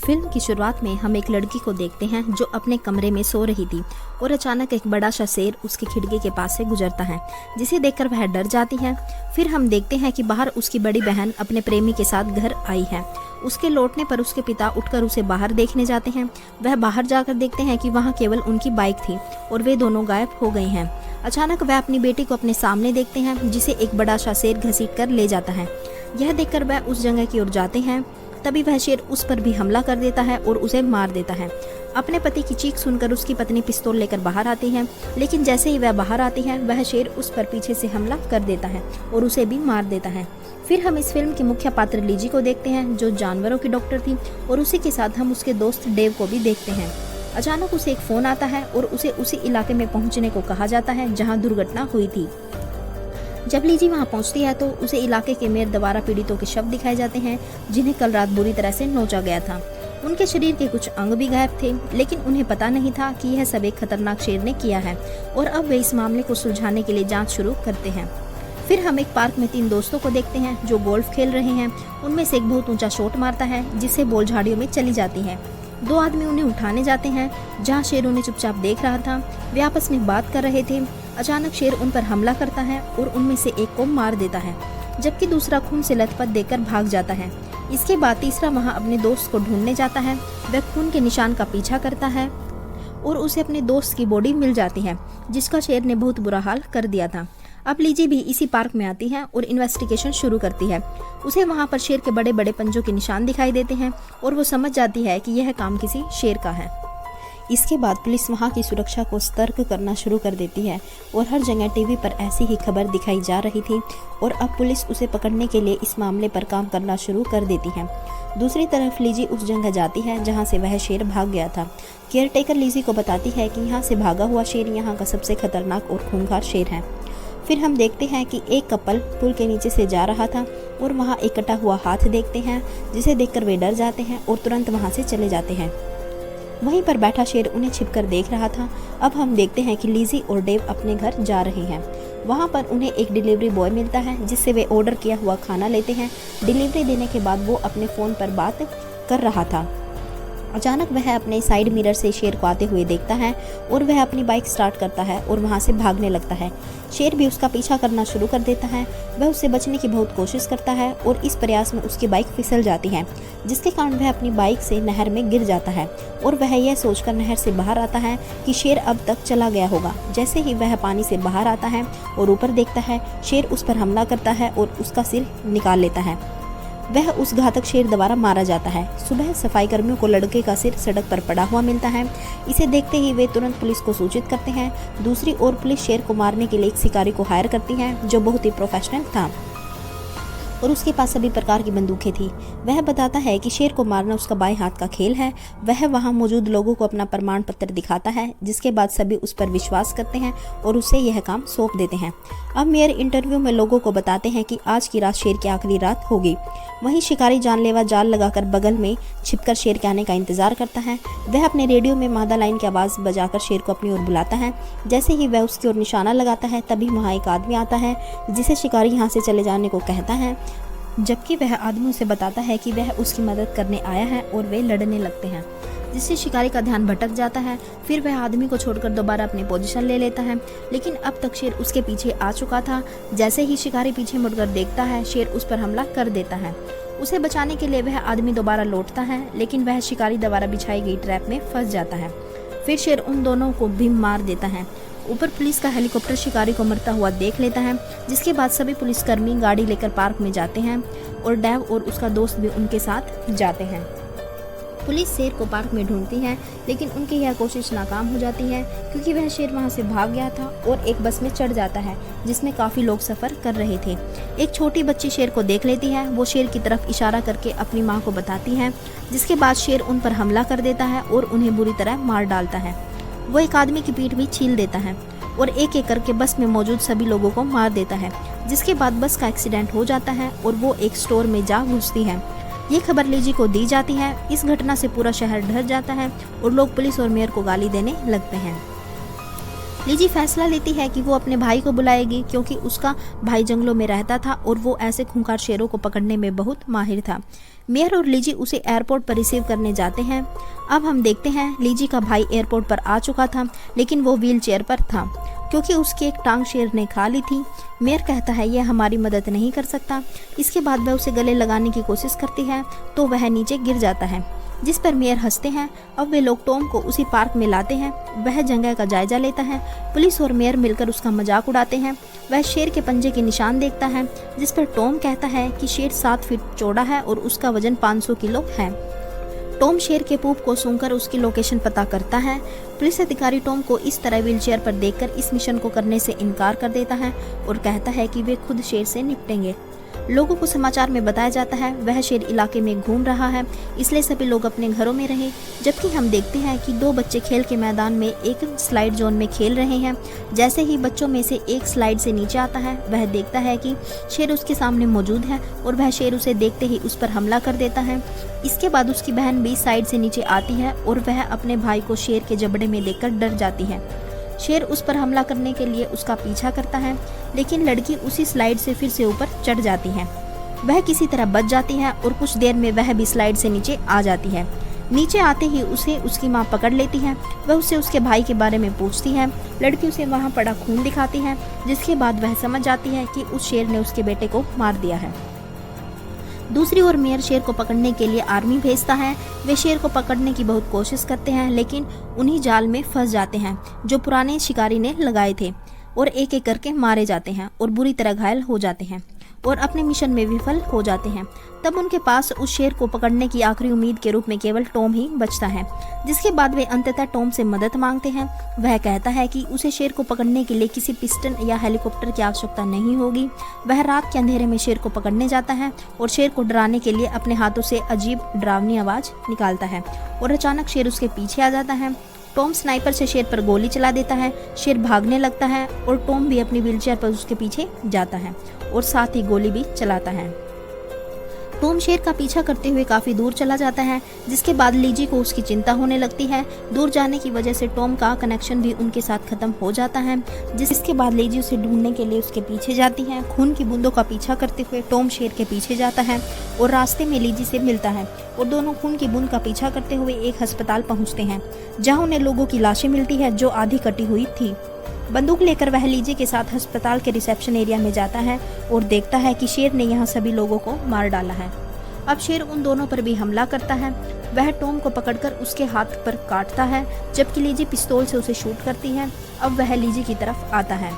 Film की शुरुआत में हम एक लड़की को देखते हैं जो अपने कमरे में सो रही थी और अचानक एक बड़ा सा शेर उसकी खिड़की के पास से गुजरता है, जिसे देखकर वह डर जाती है। फिर हम देखते हैं कि बाहर उसकी बड़ी बहन अपने प्रेमी के साथ घर आई है। उसके लौटने पर उसके पिता उठकर उसे बाहर देखने जाते हैं। वह बाहर जाकर देखते हैं कि वहाँ केवल उनकी बाइक थी और वे दोनों गायब हो गई हैं। अचानक वह अपनी बेटी को अपने सामने देखते हैं, जिसे एक बड़ा सा शेर घसीट कर ले जाता है। यह देखकर वह उस जगह की ओर जाते हैं। तभी वह शेर उस पर भी हमला कर देता है और उसे मार देता है। अपने पति की चीख सुनकर उसकी पत्नी पिस्तौल लेकर बाहर आती है, लेकिन जैसे ही वह बाहर आती है वह शेर उस पर पीछे से हमला कर देता है और उसे भी मार देता है। फिर हम इस फिल्म की मुख्य पात्र लीजी को देखते हैं, जो जानवरों की डॉक्टर थी, और उसी के साथ हम उसके दोस्त डेव को भी देखते हैं। अचानक उसे एक फोन आता है और उसे उसी इलाके में पहुंचने को कहा जाता है जहां दुर्घटना हुई थी। जब लीजी वहां पहुंचती है तो उसे इलाके के मेयर द्वारा पीड़ितों के शव दिखाए जाते हैं, जिन्हें कल रात बुरी तरह से नोचा गया था। उनके शरीर के कुछ अंग भी गायब थे, लेकिन उन्हें पता नहीं था कि यह सब एक खतरनाक शेर ने किया है और अब वे इस मामले को सुलझाने के लिए जांच शुरू करते हैं। फिर हम एक पार्क में 3 दोस्तों को देखते हैं जो गोल्फ खेल रहे हैं। उनमें से एक बहुत ऊंचा शॉट मारता है, जिससे बॉल झाड़ियों में चली जाती है। 2 आदमी उन्हें उठाने जाते हैं, जहां शेर उन्हें चुपचाप देख रहा था। वे आपस में बात कर रहे थे। अचानक शेर उन पर हमला करता है और उनमें से एक को मार देता है, जबकि दूसरा खून से लथपथ देकर भाग जाता है। इसके बाद तीसरा वहां अपने दोस्त को ढूंढने जाता है। वह खून के निशान का पीछा करता है और उसे अपने दोस्त की बॉडी मिल जाती है, जिसका शेर ने बहुत बुरा हाल कर दिया था। अब लीजी भी इसी पार्क में आती है और इन्वेस्टिगेशन शुरू करती है। उसे वहां पर शेर के बड़े बड़े पंजों के निशान दिखाई देते हैं और वो समझ जाती है कि यह काम किसी शेर का है। इसके बाद पुलिस वहां की सुरक्षा को सतर्क करना शुरू कर देती है और हर जगह टीवी पर ऐसी ही खबर दिखाई जा रही थी और अब पुलिस उसे पकड़ने के लिए इस मामले पर काम करना शुरू कर देती है। दूसरी तरफ लीजी उस जगह जाती है जहां से वह शेर भाग गया था। केयरटेकर लीजी को बताती है कि यहाँ से भागा हुआ शेर यहाँ का सबसे खतरनाक और खूंखार शेर है। फिर हम देखते हैं कि एक कपल पुल के नीचे से जा रहा था और वहाँ एक कटा हुआ हाथ देखते हैं, जिसे देखकर वे डर जाते हैं और तुरंत वहाँ से चले जाते हैं। वहीं पर बैठा शेर उन्हें छिपकर देख रहा था। अब हम देखते हैं कि लीजी और डेव अपने घर जा रहे हैं। वहाँ पर उन्हें एक डिलीवरी बॉय मिलता है, जिससे वे ऑर्डर किया हुआ खाना लेते हैं। डिलीवरी देने के बाद वो अपने फ़ोन पर बात कर रहा था। अचानक वह अपने साइड मिरर से शेर को आते हुए देखता है और वह अपनी बाइक स्टार्ट करता है और वहां से भागने लगता है। शेर भी उसका पीछा करना शुरू कर देता है। वह उससे बचने की बहुत कोशिश करता है और इस प्रयास में उसकी बाइक फिसल जाती है, जिसके कारण वह अपनी बाइक से नहर में गिर जाता है और वह यह सोचकर नहर से बाहर आता है कि शेर अब तक चला गया होगा। जैसे ही वह पानी से बाहर आता है और ऊपर देखता है, शेर उस पर हमला करता है और उसका सिर निकाल लेता है। वह उस घातक शेर द्वारा मारा जाता है। सुबह सफाई कर्मियों को लड़के का सिर सड़क पर पड़ा हुआ मिलता है। इसे देखते ही वे तुरंत पुलिस को सूचित करते हैं। दूसरी ओर पुलिस शेर को मारने के लिए एक शिकारी को हायर करती है, जो बहुत ही प्रोफेशनल था और उसके पास सभी प्रकार की बंदूकें थी। वह बताता है कि शेर को मारना उसका बाएं हाथ का खेल है। वह वहां मौजूद लोगों को अपना प्रमाण पत्र दिखाता है, जिसके बाद सभी उस पर विश्वास करते हैं और उसे यह काम सौंप देते हैं। अब मेयर इंटरव्यू में लोगों को बताते हैं कि आज की रात शेर की आखिरी रात होगी। वहीं शिकारी जानलेवा जाल लगाकर बगल में छिपकर शेर के आने का इंतजार करता है। वह अपने रेडियो में मादा लाइन की आवाज़ बजाकर शेर को अपनी ओर बुलाता है। जैसे ही वह उसकी ओर निशाना लगाता है, तभी वहाँ एक आदमी आता है, जिसे शिकारी यहाँ से चले जाने को कहता है, जबकि वह आदमी उसे बताता है कि वह उसकी मदद करने आया है और वे लड़ने लगते हैं, जिससे शिकारी का ध्यान भटक जाता है। फिर वह आदमी को छोड़कर दोबारा अपनी पोजीशन ले लेता है, लेकिन अब तक शेर उसके पीछे आ चुका था। जैसे ही शिकारी पीछे मुड़कर देखता है, शेर उस पर हमला कर देता है। उसे बचाने के लिए वह आदमी दोबारा लौटता है, लेकिन वह शिकारी द्वारा बिछाई गई ट्रैप में फंस जाता है। फिर शेर उन दोनों को भी मार देता है। ऊपर पुलिस का हेलीकॉप्टर शिकारी को मरता हुआ देख लेता है, जिसके बाद सभी पुलिसकर्मी गाड़ी लेकर पार्क में जाते हैं और डेव और उसका दोस्त भी उनके साथ जाते हैं। पुलिस शेर को पार्क में ढूंढती है, लेकिन उनकी यह कोशिश नाकाम हो जाती है, क्योंकि वह शेर वहां से भाग गया था और एक बस में चढ़ जाता है, जिसमें काफी लोग सफर कर रहे थे। एक छोटी बच्ची शेर को देख लेती है। वो शेर की तरफ इशारा करके अपनी माँ को बताती है, जिसके बाद शेर उन पर हमला कर देता है और उन्हें बुरी तरह मार डालता है। वो एक आदमी की पीठ भी छील देता है और एक एक करके बस में मौजूद सभी लोगों को मार देता है, जिसके बाद बस का एक्सीडेंट हो जाता है और वो एक स्टोर में जा घुसती है। ये खबर लीजी को दी जाती है। इस घटना से पूरा शहर डर जाता है और लोग पुलिस और मेयर को गाली देने लगते हैं। लीजी फैसला लेती है कि वो अपने भाई को बुलाएगी, क्योंकि उसका भाई जंगलों में रहता था और वो ऐसे खूंखार शेरों को पकड़ने में बहुत माहिर था। मेयर और लीजी उसे एयरपोर्ट पर रिसीव करने जाते हैं। अब हम देखते हैं लीजी का भाई एयरपोर्ट पर आ चुका था, लेकिन वो व्हील चेयर पर था क्योंकि उसकी एक टांग शेर ने खा ली थी। मेयर कहता है यह हमारी मदद नहीं कर सकता। इसके बाद वह उसे गले लगाने की कोशिश करती है तो वह नीचे गिर जाता है, जिस पर मेयर हंसते हैं। अब वे लोग टॉम को उसी पार्क में लाते हैं। वह जगह का जायजा लेता है। पुलिस और मेयर मिलकर उसका मजाक उड़ाते हैं। वह शेर के पंजे के निशान देखता है, जिस पर टॉम कहता है कि शेर 7 फीट चौड़ा है और उसका वजन 500 किलो है। टॉम शेर के पूप को सूंघकर उसकी लोकेशन पता करता है। पुलिस अधिकारी टॉम को इस तरह व्हीलचेयर पर देखकर इस मिशन को करने से इनकार कर देता है और कहता है कि वे खुद शेर से निपटेंगे। लोगों को समाचार में बताया जाता है वह शेर इलाके में घूम रहा है, इसलिए सभी लोग अपने घरों में रहे। जबकि हम देखते हैं कि 2 बच्चे खेल के मैदान में एक स्लाइड जोन में खेल रहे हैं। जैसे ही बच्चों में से एक स्लाइड से नीचे आता है, वह देखता है कि शेर उसके सामने मौजूद है और वह शेर उसे देखते ही उस पर हमला कर देता है। इसके बाद उसकी बहन भी साइड से नीचे आती है और वह अपने भाई को शेर के जबड़े में देखकर डर जाती है। शेर उस पर हमला करने के लिए उसका पीछा करता है, लेकिन लड़की उसी स्लाइड से फिर से ऊपर चढ़ जाती है। वह किसी तरह बच जाती है और कुछ देर में वह भी स्लाइड से नीचे आ जाती है। नीचे आते ही उसे उसकी माँ पकड़ लेती है। वह उससे उसके भाई के बारे में पूछती है। लड़की उसे वहाँ पड़ा खून दिखाती है, जिसके बाद वह समझ जाती है कि उस शेर ने उसके बेटे को मार दिया है। दूसरी ओर मेयर शेर को पकड़ने के लिए आर्मी भेजता है। वे शेर को पकड़ने की बहुत कोशिश करते हैं, लेकिन उन्हीं जाल में फंस जाते हैं जो पुराने शिकारी ने लगाए थे और एक एक करके मारे जाते हैं और बुरी तरह घायल हो जाते हैं और अपने मिशन में विफल हो जाते हैं। तब उनके पास उस शेर को पकड़ने की आखिरी उम्मीद के रूप में केवल टॉम ही बचता है, जिसके बाद वे अंततः टॉम से मदद मांगते हैं। वह कहता है कि उसे शेर को पकड़ने के लिए किसी पिस्टन या हेलीकॉप्टर की आवश्यकता नहीं होगी। वह रात के अंधेरे में शेर को पकड़ने जाता है और शेर को डराने के लिए अपने हाथों से अजीब डरावनी आवाज निकालता है और अचानक शेर उसके पीछे आ जाता है। टॉम स्नाइपर से शेर पर गोली चला देता है। शेर भागने लगता है और टॉम भी अपनी व्हीलचेयर पर उसके पीछे जाता है और साथ ही गोली भी चलाता है। टॉम शेर का पीछा करते हुए काफी दूर चला जाता है, जिसके बाद लीजी को उसकी चिंता होने लगती है। दूर जाने की वजह से टॉम का कनेक्शन भी उनके साथ खत्म हो जाता है, जिसके बाद लीजी उसे ढूंढने के लिए उसके पीछे जाती है। खून की बूंदों का पीछा करते हुए टॉम शेर के पीछे जाता है और रास्ते में लीजी से मिलता है और दोनों खून की बूंद का पीछा करते हुए एक अस्पताल पहुँचते हैं, जहाँ उन्हें लोगों की लाशें मिलती है जो आधी कटी हुई थी। बंदूक लेकर वह लीजी के साथ अस्पताल के रिसेप्शन एरिया में जाता है और देखता है कि शेर ने यहाँ सभी लोगों को मार डाला है। अब शेर उन दोनों पर भी हमला करता है। वह टॉम को पकड़कर उसके हाथ पर काटता है, जबकि लीजी पिस्तौल से उसे शूट करती है। अब वह लीजी की तरफ आता है।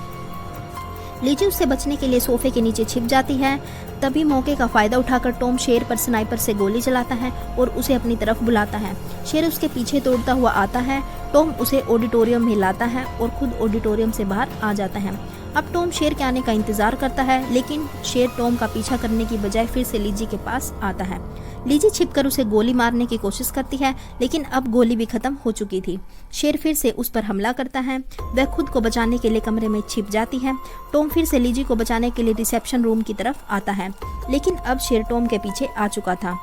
लीजी उससे बचने के लिए सोफे के नीचे छिप जाती है। तभी मौके का फायदा उठाकर टॉम शेर पर स्नाइपर से गोली चलाता है और उसे अपनी तरफ बुलाता है। शेर उसके पीछे दौड़ता हुआ आता है। टॉम उसे ऑडिटोरियम में लाता है और खुद ऑडिटोरियम से बाहर आ जाता है। अब टॉम शेर के आने का इंतजार करता है, लेकिन शेर टॉम का पीछा करने की बजाय फिर से लीजी के पास आता है। लीजी छिपकर उसे गोली मारने की कोशिश करती है, लेकिन अब गोली भी खत्म हो चुकी थी। शेर फिर से उस पर हमला करता है। वह खुद को बचाने के लिए कमरे में छिप जाती है। टॉम फिर से लीजी को बचाने के लिए रिसेप्शन रूम की तरफ आता है, लेकिन अब शेर टॉम के पीछे आ चुका था।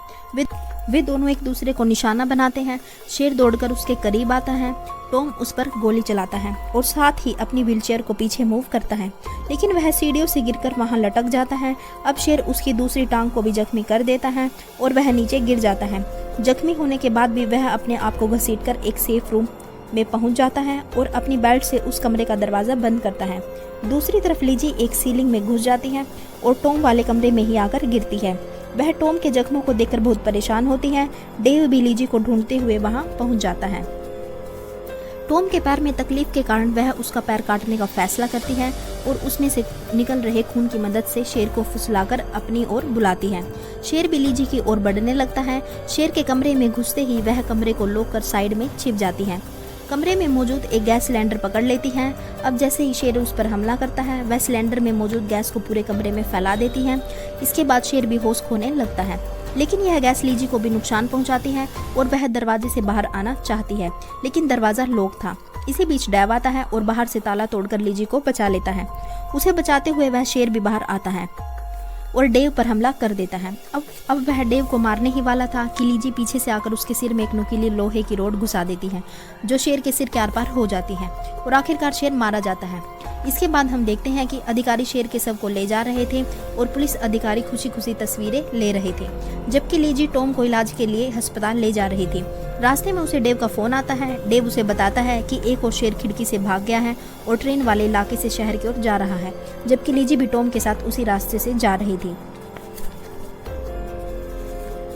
वे दोनों एक दूसरे को निशाना बनाते हैं। शेर दौड़कर उसके करीब आता है। टॉम उस पर गोली चलाता है और साथ ही अपनी व्हीलचेयर को पीछे मूव करता है, लेकिन वह सीढ़ियों से गिरकर वहां लटक जाता है। अब शेर उसकी दूसरी टांग को भी जख्मी कर देता है और वह नीचे गिर जाता है। जख्मी होने के बाद भी वह अपने आप को घसीटकर एक सेफ रूम में पहुंच जाता है और अपनी बेल्ट से उस कमरे का दरवाजा बंद करता है। दूसरी तरफ लीजी एक सीलिंग में घुस जाती है और टॉम वाले कमरे में ही आकर गिरती है। वह टॉम के जख्मों को देखकर बहुत परेशान होती है। डेव भी लीजी को ढूंढते हुए वहां पहुंच जाता है। टॉम के पैर में तकलीफ के कारण वह उसका पैर काटने का फैसला करती है और उसमें से निकल रहे खून की मदद से शेर को फुसलाकर अपनी ओर बुलाती है। शेर भी लीजी की ओर बढ़ने लगता है। शेर के कमरे में घुसते ही वह कमरे को लॉक कर साइड में छिप जाती है। कमरे में मौजूद एक गैस सिलेंडर पकड़ लेती है। अब जैसे ही शेर उस पर हमला करता है, वह सिलेंडर में मौजूद गैस को पूरे कमरे में फैला देती है। इसके बाद शेर भी होश खोने लगता है, लेकिन यह गैस लीजी को भी नुकसान पहुंचाती है और वह दरवाजे से बाहर आना चाहती है, लेकिन दरवाजा लॉक था। इसी बीच डेव आता है और बाहर से ताला तोड़कर लीजी को बचा लेता है। उसे बचाते हुए वह शेर भी बाहर आता है। और डेव पर हमला कर देता है। अब वह डेव को मारने ही वाला था कि लीजी पीछे से आकर उसके सिर में एक नुकीली लोहे की रॉड घुसा देती है, जो शेर के सिर के आर पार हो जाती है और आखिरकार शेर मारा जाता है। इसके बाद हम देखते हैं कि अधिकारी शेर के शव को ले जा रहे थे और पुलिस अधिकारी खुशी खुशी तस्वीरें ले रहे थे, जबकि लीजी टॉम को इलाज के लिए अस्पताल ले जा रही थी। रास्ते में उसे डेव का फोन आता है। डेव उसे बताता है कि एक और शेर खिड़की से भाग गया है और ट्रेन वाले इलाके से शहर की ओर जा रहा है, जबकि लीजी भी टॉम के साथ उसी रास्ते से जा रही थी।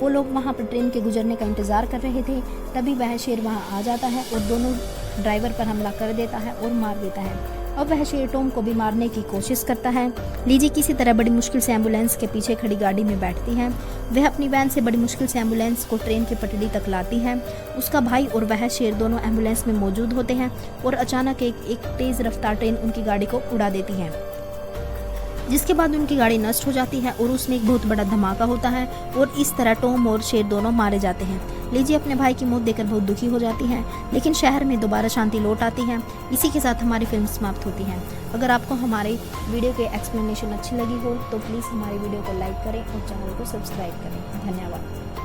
वो लोग वहाँ पर ट्रेन के गुजरने का इंतजार कर रहे थे। तभी वह शेर वहाँ आ जाता है और दोनों ड्राइवर पर हमला कर देता है और मार देता है। अब वह शेर टॉम को भी मारने की कोशिश करता है। लीजी किसी तरह बड़ी मुश्किल से एम्बुलेंस के पीछे खड़ी गाड़ी में बैठती है। वह अपनी वैन से बड़ी मुश्किल से एम्बुलेंस को ट्रेन की पटरी तक लाती है। उसका भाई और वह शेर दोनों एम्बुलेंस में मौजूद होते हैं और अचानक एक तेज रफ्तार ट्रेन उनकी गाड़ी को उड़ा देती है, जिसके बाद उनकी गाड़ी नष्ट हो जाती है और उसमें एक बहुत बड़ा धमाका होता है और इस तरह टॉम और शेर दोनों मारे जाते हैं। लीजी अपने भाई की मौत देखकर बहुत दुखी हो जाती है, लेकिन शहर में दोबारा शांति लौट आती है। इसी के साथ हमारी फिल्म समाप्त होती है। अगर आपको हमारे वीडियो के एक्सप्लेनेशन अच्छी लगी हो तो प्लीज़ हमारी वीडियो को लाइक करें और चैनल को सब्सक्राइब करें। धन्यवाद।